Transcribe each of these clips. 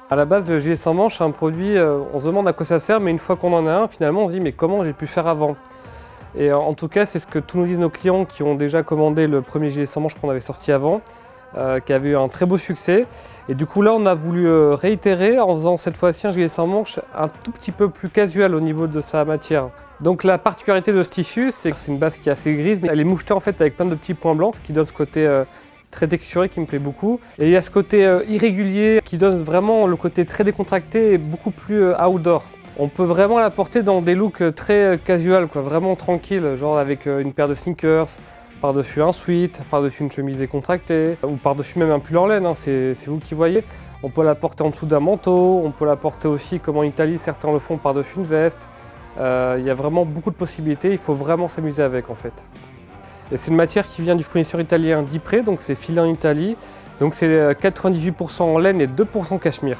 À la base, le gilet sans manche, c'est un produit, on se demande à quoi ça sert, mais une fois qu'on en a un, finalement, on se dit mais comment j'ai pu faire avant? Et en tout cas, c'est ce que tous nous disent nos clients qui ont déjà commandé le premier gilet sans manche qu'on avait sorti avant, qui avait eu un très beau succès. Et du coup là, on a voulu réitérer en faisant cette fois-ci un gilet sans manche un tout petit peu plus casual au niveau de sa matière. Donc la particularité de ce tissu, c'est que c'est une base qui est assez grise, mais elle est mouchetée en fait avec plein de petits points blancs, ce qui donne ce côté très texturé qui me plaît beaucoup. Et il y a ce côté irrégulier qui donne vraiment le côté très décontracté et beaucoup plus outdoor. On peut vraiment la porter dans des looks très casual, quoi, vraiment tranquille, genre avec une paire de sneakers, par-dessus un sweat, par-dessus une chemise décontractée, ou par-dessus même un pull en laine, hein, c'est vous qui voyez. On peut la porter en dessous d'un manteau, on peut la porter aussi comme en Italie, certains le font par-dessus une veste. Il y a vraiment beaucoup de possibilités, il faut vraiment s'amuser avec en fait. Et c'est une matière qui vient du fournisseur italien Dipré, donc c'est filé en Italie. Donc c'est 98% en laine et 2% cachemire.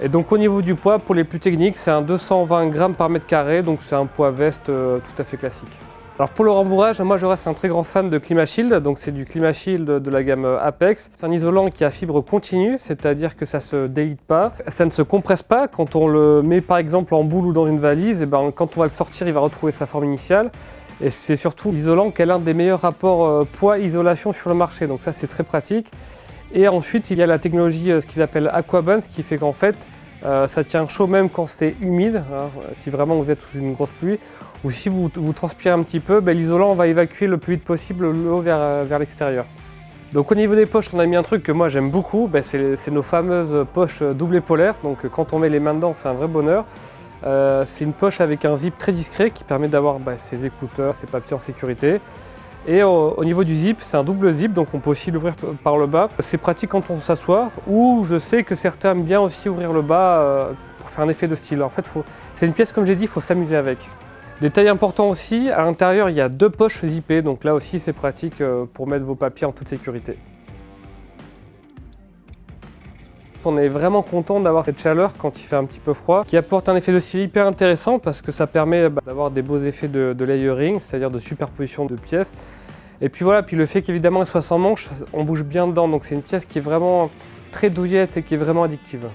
Et donc au niveau du poids, pour les plus techniques, c'est un 220 grammes par mètre carré, donc c'est un poids veste tout à fait classique. Alors pour le rembourrage, moi je reste un très grand fan de ClimaShield, donc c'est du ClimaShield de la gamme Apex. C'est un isolant qui a fibre continue, c'est-à-dire que ça ne se délite pas, ça ne se compresse pas. Quand on le met par exemple en boule ou dans une valise, et ben, quand on va le sortir, il va retrouver sa forme initiale. Et c'est surtout l'isolant qui a l'un des meilleurs rapports poids-isolation sur le marché, donc ça c'est très pratique. Et ensuite, il y a la technologie, ce qu'ils appellent Aquabond, ce qui fait qu'en fait, ça tient chaud même quand c'est humide, hein, si vraiment vous êtes sous une grosse pluie, ou si vous transpirez un petit peu, l'isolant va évacuer le plus vite possible l'eau vers l'extérieur. Donc au niveau des poches, on a mis un truc que moi j'aime beaucoup, c'est nos fameuses poches double épaulaires. Donc quand on met les mains dedans, c'est un vrai bonheur. C'est une poche avec un zip très discret qui permet d'avoir ses écouteurs, ses papiers en sécurité. Et au niveau du zip, c'est un double zip, donc on peut aussi l'ouvrir par le bas. C'est pratique quand on s'assoit, ou je sais que certains aiment bien aussi ouvrir le bas pour faire un effet de style. En fait, c'est une pièce, comme j'ai dit, il faut s'amuser avec. Détail important aussi, à l'intérieur, il y a 2 poches zippées, donc là aussi c'est pratique pour mettre vos papiers en toute sécurité. On est vraiment content d'avoir cette chaleur quand il fait un petit peu froid, qui apporte un effet de style hyper intéressant parce que ça permet d'avoir des beaux effets de layering, c'est-à-dire de superposition de pièces. Et puis voilà, puis le fait qu'évidemment elle soit sans manche, on bouge bien dedans, donc c'est une pièce qui est vraiment très douillette et qui est vraiment addictive.